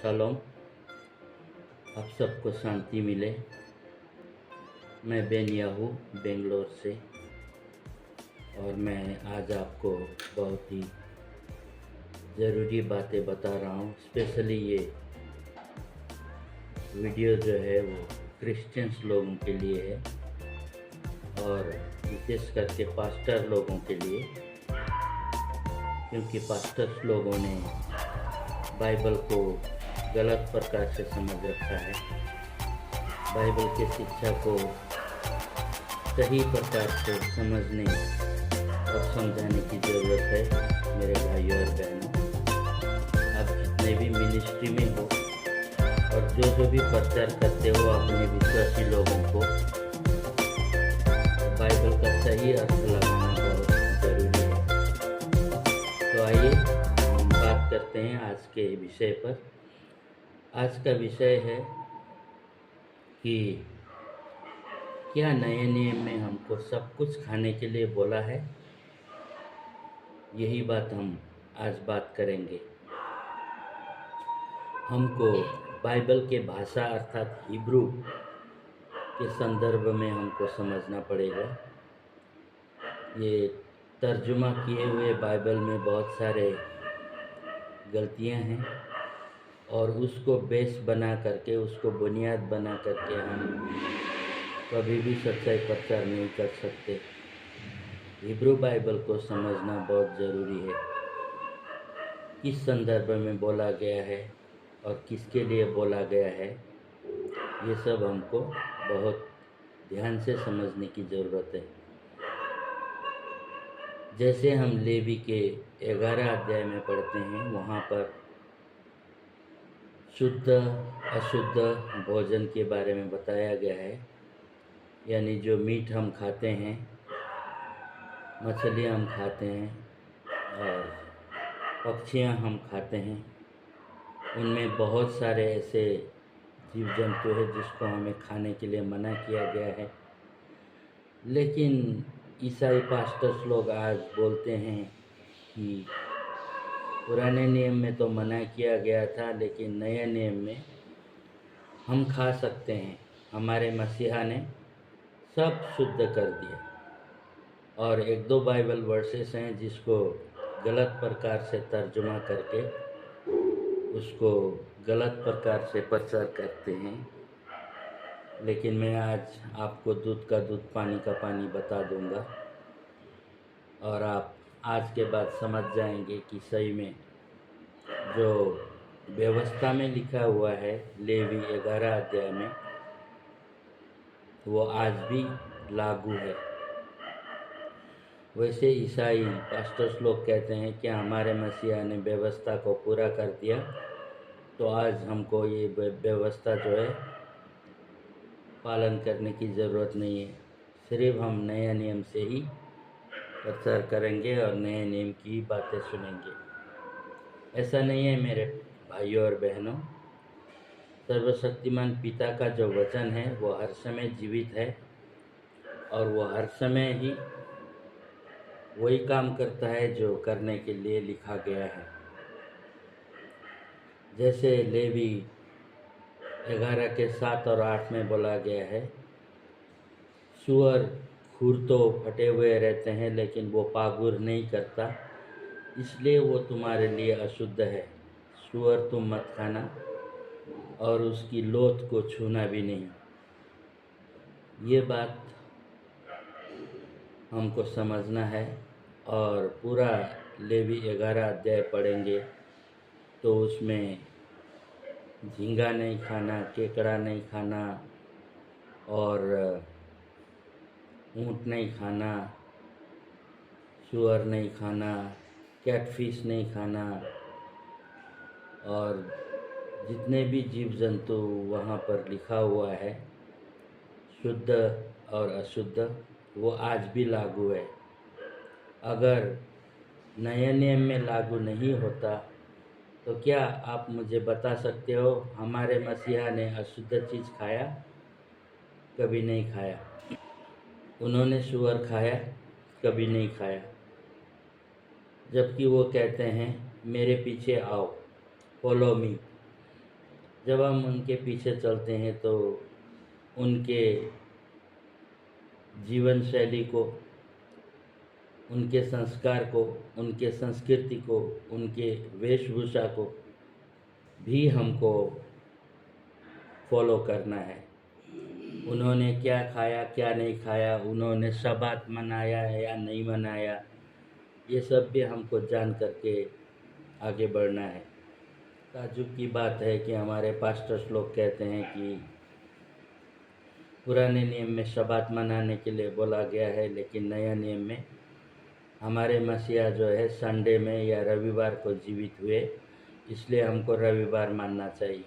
Shalom. आप सबको शांति मिले। मैं बेन याहू बेंगलोर से, और मैं आज आपको बहुत ही ज़रूरी बातें बता रहा हूँ। स्पेशली ये वीडियो जो है वो क्रिश्चियंस लोगों के लिए है, और विशेष करके पास्टर लोगों के लिए, क्योंकि पास्टर्स लोगों ने बाइबल को गलत प्रकार से समझ रखा है। बाइबल के शिक्षा को सही प्रकार से समझने और समझाने की ज़रूरत है। मेरे भाइयों और बहनों, आप जितने भी मिनिस्ट्री में हो और जो भी प्रचार करते हो अपने विश्वासी लोगों को बाइबल का सही अर्थ लगाना बहुत ज़रूरी है। तो आइए हम बात करते हैं आज के विषय पर। आज का विषय है कि क्या नए नियम में हमको सब कुछ खाने के लिए बोला है। यही बात हम आज बात करेंगे। हमको बाइबल के भाषा अर्थात हिब्रू के संदर्भ में हमको समझना पड़ेगा। ये तर्जुमा किए हुए बाइबल में बहुत सारे गलतियां हैं, और उसको बेस बना करके, उसको बुनियाद बना करके हम कभी भी सच्चाई प्रचार नहीं कर सकते। हिब्रू बाइबल को समझना बहुत ज़रूरी है। किस संदर्भ में बोला गया है और किसके लिए बोला गया है, ये सब हमको बहुत ध्यान से समझने की ज़रूरत है। जैसे हम लेवी के 11 अध्याय में पढ़ते हैं, वहाँ पर शुद्ध अशुद्ध भोजन के बारे में बताया गया है। यानी जो मीट हम खाते हैं, मछलियाँ हम खाते हैं और पक्षियाँ हम खाते हैं, उनमें बहुत सारे ऐसे जीव जंतु हैं जिसको हमें खाने के लिए मना किया गया है। लेकिन ईसाई पास्टर्स लोग आज बोलते हैं कि पुराने नियम में तो मना किया गया था, लेकिन नए नियम में हम खा सकते हैं। हमारे मसीहा ने सब शुद्ध कर दिया। और एक दो बाइबल वर्सेस हैं जिसको गलत प्रकार से तर्जुमा करके उसको गलत प्रकार से प्रचार करते हैं। लेकिन मैं आज आपको दूध का दूध पानी का पानी बता दूंगा, और आप आज के बाद समझ जाएंगे कि सही में जो व्यवस्था में लिखा हुआ है लेवी 11 अध्याय में, वो आज भी लागू है। वैसे ईसाई पास्टर्स लोग कहते हैं कि हमारे मसीहा ने व्यवस्था को पूरा कर दिया, तो आज हमको ये व्यवस्था जो है पालन करने की ज़रूरत नहीं है। सिर्फ हम नया नियम से ही प्रचार करेंगे और नए नियम की बातें सुनेंगे। ऐसा नहीं है मेरे भाइयों और बहनों। सर्वशक्तिमान पिता का जो वचन है वो हर समय जीवित है, और वो हर समय ही वही काम करता है जो करने के लिए लिखा गया है। जैसे लेवी 11 के 7 और 8 में बोला गया है, सूअर खुर तो फटे हुए रहते हैं लेकिन वो पागुर नहीं करता, इसलिए वो तुम्हारे लिए अशुद्ध है। सूअर तुम मत खाना और उसकी लोथ को छूना भी नहीं। ये बात हमको समझना है, और पूरा लेवी 11 अध्याय पढ़ेंगे तो उसमें झींगा नहीं खाना, केकड़ा नहीं खाना, और ऊँट नहीं खाना, सूअर नहीं खाना, कैटफिश नहीं खाना, और जितने भी जीव जंतु वहाँ पर लिखा हुआ है शुद्ध और अशुद्ध, वो आज भी लागू है। अगर नए नियम में लागू नहीं होता तो क्या आप मुझे बता सकते हो हमारे मसीहा ने अशुद्ध चीज़ खाया? कभी नहीं खाया। उन्होंने सूअर खाया? कभी नहीं खाया। जबकि वो कहते हैं मेरे पीछे आओ, फॉलो मी। जब हम उनके पीछे चलते हैं तो उनके जीवन शैली को, उनके संस्कार को, उनके संस्कृति को, उनके वेशभूषा को भी हमको फॉलो करना है। उन्होंने क्या खाया क्या नहीं खाया, उन्होंने शबात मनाया है या नहीं मनाया, ये सब भी हमको जान करके आगे बढ़ना है। ताज्जुब की बात है कि हमारे पास्टर्स लोग कहते हैं कि पुराने नियम में शबात मनाने के लिए बोला गया है, लेकिन नया नियम में हमारे मसीहा जो है संडे में या रविवार को जीवित हुए, इसलिए हमको रविवार मानना चाहिए।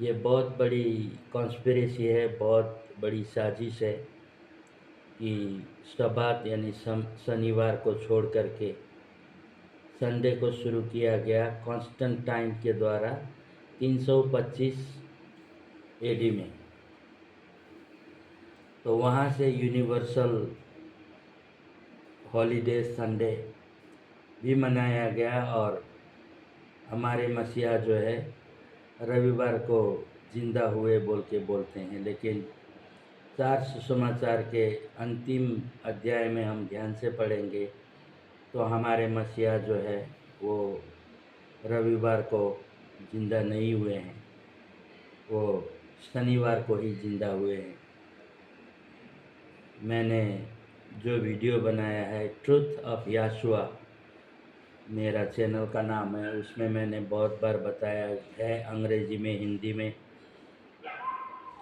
ये बहुत बड़ी कॉन्स्पिरेसी है, बहुत बड़ी साजिश है कि शबात यानी शनिवार को छोड़ करके संडे को शुरू किया गया कॉन्स्टेंटाइन के द्वारा 325 एडी में। तो वहाँ से यूनिवर्सल हॉलीडे संडे भी मनाया गया और हमारे मसीहा जो है रविवार को जिंदा हुए बोल के बोलते हैं। लेकिन 4 सुसमाचार के अंतिम अध्याय में हम ध्यान से पढ़ेंगे तो हमारे मसीहा जो है वो रविवार को जिंदा नहीं हुए हैं, वो शनिवार को ही जिंदा हुए हैं। मैंने जो वीडियो बनाया है ट्रुथ ऑफ याशुआ, मेरा चैनल का नाम है, उसमें मैंने बहुत बार बताया है अंग्रेजी में, हिंदी में,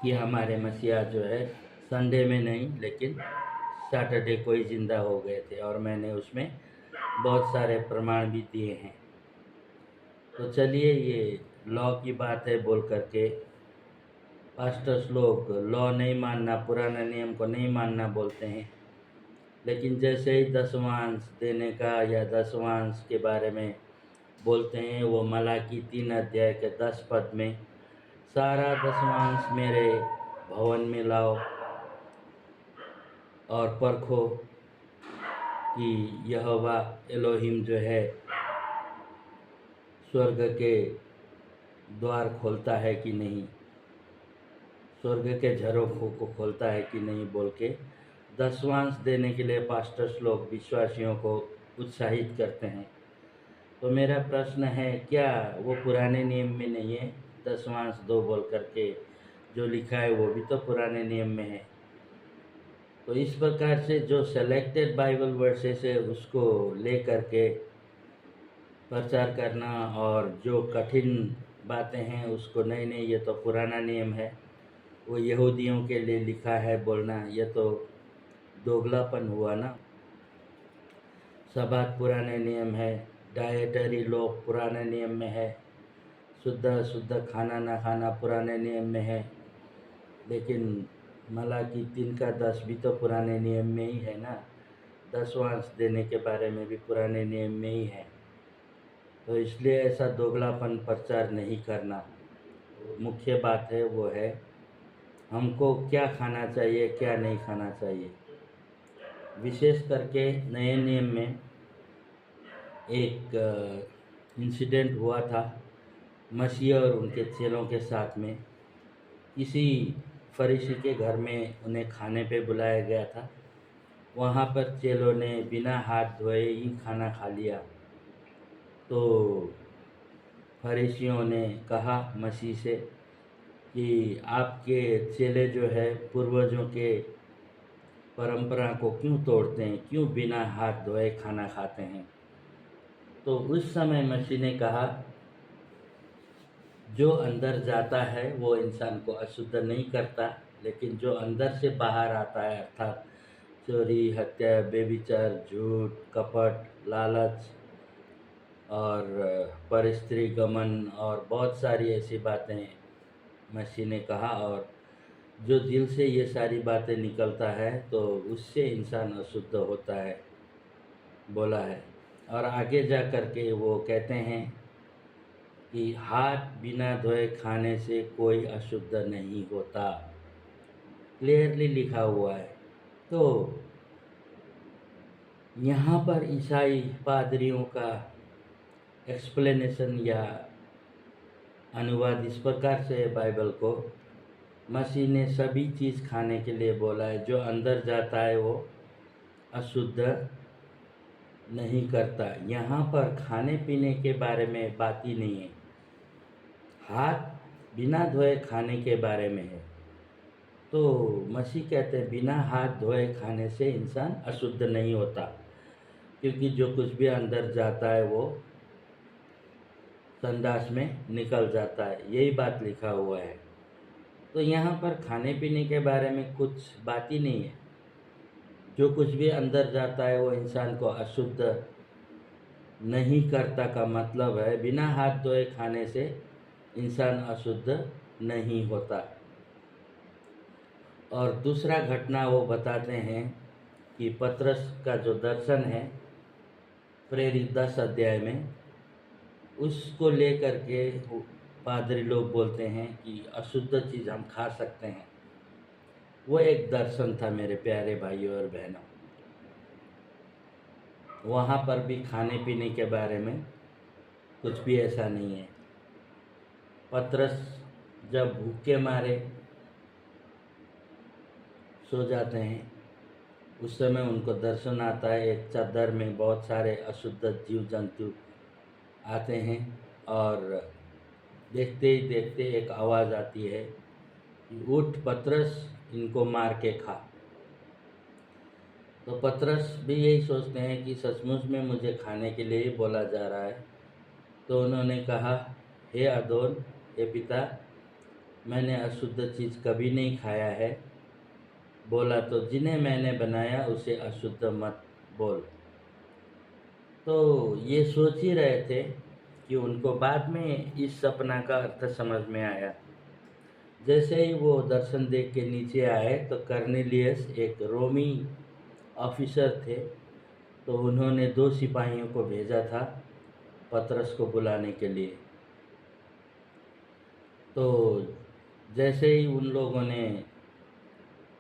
कि हमारे मसीहा जो है संडे में नहीं लेकिन सैटरडे को ही ज़िंदा हो गए थे, और मैंने उसमें बहुत सारे प्रमाण भी दिए हैं। तो चलिए, ये लॉ की बात है बोल करके पास्टर्स लोग लॉ नहीं मानना, पुराना नियम को नहीं मानना बोलते हैं, लेकिन जैसे ही दसवांश देने का या दसवांश के बारे में बोलते हैं, वो मलाकी 3 अध्याय के 10 पद में सारा दसवांश मेरे भवन में लाओ और परखो कि यहोवा एलोहिम जो है स्वर्ग के द्वार खोलता है कि नहीं, स्वर्ग के झरोखों को खोलता है कि नहीं बोल के दसवांश देने के लिए पास्टर्स लोग विश्वासियों को उत्साहित करते हैं। तो मेरा प्रश्न है, क्या वो पुराने नियम में नहीं है? दसवांश दो बोल करके जो लिखा है वो भी तो पुराने नियम में है। तो इस प्रकार से जो सेलेक्टेड बाइबल वर्सेस है उसको ले करके प्रचार करना, और जो कठिन बातें हैं उसको नहीं नहीं ये तो पुराना नियम है, वो यहूदियों के लिए लिखा है बोलना, ये तो दोगलापन हुआ ना। सबात पुराने नियम है, डाइटरी लॉ पुराने नियम में है, शुद्ध शुद्ध खाना ना खाना पुराने नियम में है, लेकिन मलाकी 3 का 10 भी तो पुराने नियम में ही है ना। दसवांश देने के बारे में भी पुराने नियम में ही है। तो इसलिए ऐसा दोगलापन प्रचार नहीं करना। मुख्य बात है वो है हमको क्या खाना चाहिए क्या नहीं खाना चाहिए। विशेष करके नए नियम में एक इंसिडेंट हुआ था मसीह और उनके चेलों के साथ में। किसी फरीसी के घर में उन्हें खाने पे बुलाया गया था। वहाँ पर चेलों ने बिना हाथ धोए ही खाना खा लिया। तो फरीसियों ने कहा मसीह से कि आपके चेले जो है पूर्वजों के परंपरा को क्यों तोड़ते हैं, क्यों बिना हाथ धोए खाना खाते हैं। तो उस समय मसीह ने कहा, जो अंदर जाता है वो इंसान को अशुद्ध नहीं करता, लेकिन जो अंदर से बाहर आता है अर्थात चोरी, हत्या, बेविचार, झूठ, कपट, लालच और परस्त्री गमन और बहुत सारी ऐसी बातें मसीह ने कहा। और जो दिल से ये सारी बातें निकलता है तो उससे इंसान अशुद्ध होता है बोला है। और आगे जा कर के वो कहते हैं कि हाथ बिना धोए खाने से कोई अशुद्ध नहीं होता, क्लियरली लिखा हुआ है। तो यहाँ पर ईसाई पादरियों का एक्सप्लेनेशन या अनुवाद इस प्रकार से है बाइबल को, मसीह ने सभी चीज़ खाने के लिए बोला है, जो अंदर जाता है वो अशुद्ध नहीं करता। यहाँ पर खाने पीने के बारे में बात ही नहीं है, हाथ बिना धोए खाने के बारे में है। तो मसीह कहते हैं बिना हाथ धोए खाने से इंसान अशुद्ध नहीं होता, क्योंकि जो कुछ भी अंदर जाता है वो संडास में निकल जाता है, यही बात लिखा हुआ है। तो यहाँ पर खाने पीने के बारे में कुछ बात ही नहीं है, जो कुछ भी अंदर जाता है वो इंसान को अशुद्ध नहीं करता का मतलब है बिना हाथ धोए खाने से इंसान अशुद्ध नहीं होता। और दूसरा घटना वो बताते हैं कि पतरस का जो दर्शन है प्रेरित 10 अध्याय में, उसको लेकर के पादरी लोग बोलते हैं कि अशुद्ध चीज़ हम खा सकते हैं। वो एक दर्शन था मेरे प्यारे भाइयों और बहनों। वहाँ पर भी खाने पीने के बारे में कुछ भी ऐसा नहीं है। पतरस जब भूखे मारे सो जाते हैं, उस समय उनको दर्शन आता है, एक चादर में बहुत सारे अशुद्ध जीव जंतु आते हैं और देखते ही देखते एक आवाज़ आती है कि उठ पतरस, इनको मार के खा। तो पतरस भी यही सोचते हैं कि सचमुच में मुझे खाने के लिए ही बोला जा रहा है। तो उन्होंने कहा, हे अदोन, हे पिता, मैंने अशुद्ध चीज़ कभी नहीं खाया है। बोला तो जिन्हें मैंने बनाया उसे अशुद्ध मत बोल। तो ये सोच ही रहे थे कि उनको बाद में इस सपना का अर्थ समझ में आया। जैसे ही वो दर्शन देख के नीचे आए तो कर्नेलियस एक रोमी ऑफिसर थे, तो उन्होंने 2 सिपाहियों को भेजा था पतरस को बुलाने के लिए। तो जैसे ही उन लोगों ने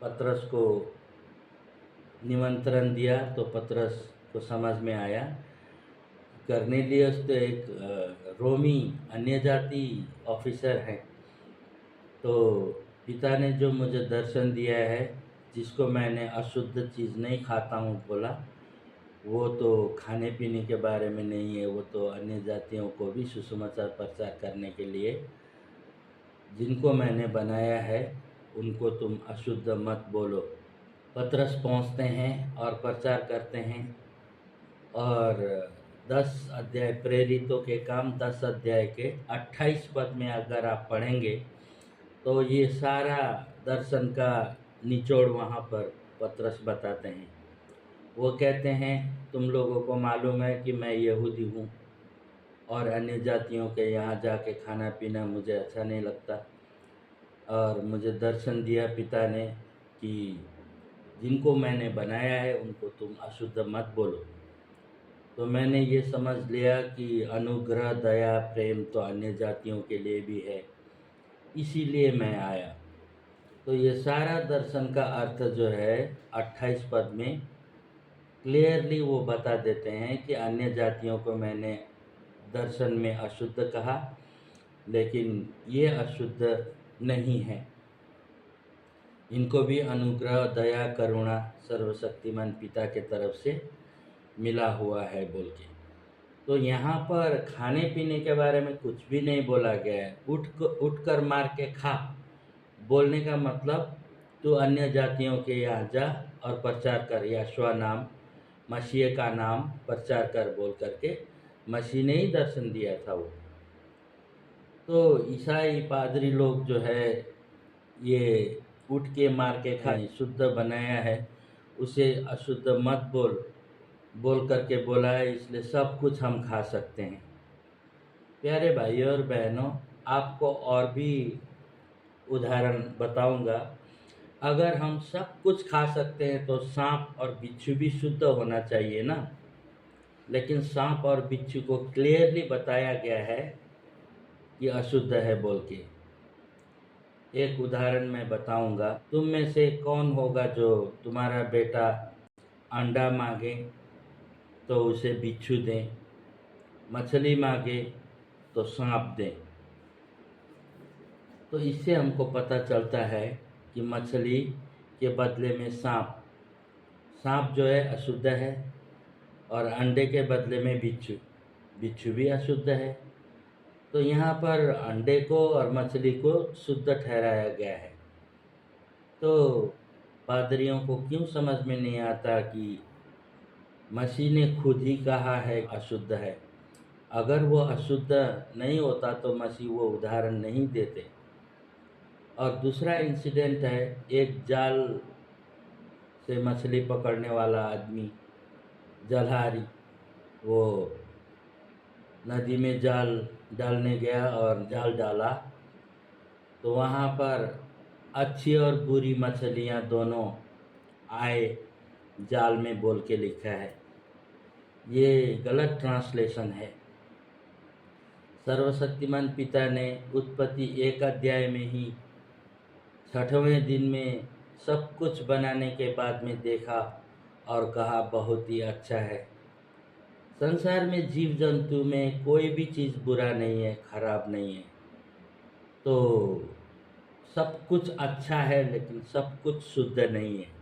पतरस को निमंत्रण दिया तो पतरस को समझ में आया कर्नेलियस तो एक रोमी अन्य जाति ऑफिसर है। तो पिता ने जो मुझे दर्शन दिया है, जिसको मैंने अशुद्ध चीज़ नहीं खाता हूँ बोला, वो तो खाने पीने के बारे में नहीं है, वो तो अन्य जातियों को भी सुसमाचार प्रचार करने के लिए जिनको मैंने बनाया है उनको तुम अशुद्ध मत बोलो। पतरस पहुँचते हैं और प्रचार करते हैं। और 10 अध्याय प्रेरितों के काम 10 अध्याय के 28 पद में अगर आप पढ़ेंगे तो ये सारा दर्शन का निचोड़ वहाँ पर पतरस बताते हैं। वो कहते हैं तुम लोगों को मालूम है कि मैं यहूदी हूँ और अन्य जातियों के यहाँ जाके खाना पीना मुझे अच्छा नहीं लगता, और मुझे दर्शन दिया पिता ने कि जिनको मैंने बनाया है उनको तुम अशुद्ध मत बोलो। तो मैंने ये समझ लिया कि अनुग्रह, दया, प्रेम तो अन्य जातियों के लिए भी है, इसीलिए मैं आया। तो ये सारा दर्शन का अर्थ जो है 28 पद में क्लियरली वो बता देते हैं कि अन्य जातियों को मैंने दर्शन में अशुद्ध कहा, लेकिन ये अशुद्ध नहीं है, इनको भी अनुग्रह, दया, करुणा सर्वशक्तिमान पिता के तरफ से मिला हुआ है बोल के। तो यहाँ पर खाने पीने के बारे में कुछ भी नहीं बोला गया है। उठ कर मार के खा बोलने का मतलब तू अन्य जातियों के यहाँ जा और प्रचार कर, यहोशू नाम, मसीह का नाम प्रचार कर बोल करके मसीह ने ही दर्शन दिया था वो। तो ईसाई पादरी लोग जो है ये उठ के मार के खाए शुद्ध बनाया है, उसे अशुद्ध मत बोल करके बोला है, इसलिए सब कुछ हम खा सकते हैं। प्यारे भाइयों और बहनों, आपको और भी उदाहरण बताऊंगा। अगर हम सब कुछ खा सकते हैं तो सांप और बिच्छू भी शुद्ध होना चाहिए ना, लेकिन सांप और बिच्छू को क्लियरली बताया गया है कि अशुद्ध है बोल के। एक उदाहरण मैं बताऊंगा। तुम में से कौन होगा जो तुम्हारा बेटा अंडा मांगे तो उसे बिच्छू दें, मछली मांगे तो सांप दें? तो इससे हमको पता चलता है कि मछली के बदले में सांप जो है अशुद्ध है, और अंडे के बदले में बिच्छू भी अशुद्ध है। तो यहाँ पर अंडे को और मछली को शुद्ध ठहराया गया है। तो पादरियों को क्यों समझ में नहीं आता कि मसीह ने खुद ही कहा है अशुद्ध है। अगर वो अशुद्ध नहीं होता तो मसीह वो उदाहरण नहीं देते। और दूसरा इंसिडेंट है, एक जाल से मछली पकड़ने वाला आदमी, जलहारी, वो नदी में जाल डालने गया और जाल डाला, तो वहाँ पर अच्छी और बुरी मछलियाँ दोनों आए, जाल में बोल के लिखा है। ये गलत ट्रांसलेशन है। सर्वशक्तिमान पिता ने उत्पत्ति 1 अध्याय में ही 6वें दिन में सब कुछ बनाने के बाद में देखा और कहा बहुत ही अच्छा है। संसार में जीव जंतु में कोई भी चीज़ बुरा नहीं है, खराब नहीं है। तो सब कुछ अच्छा है, लेकिन सब कुछ शुद्ध नहीं है।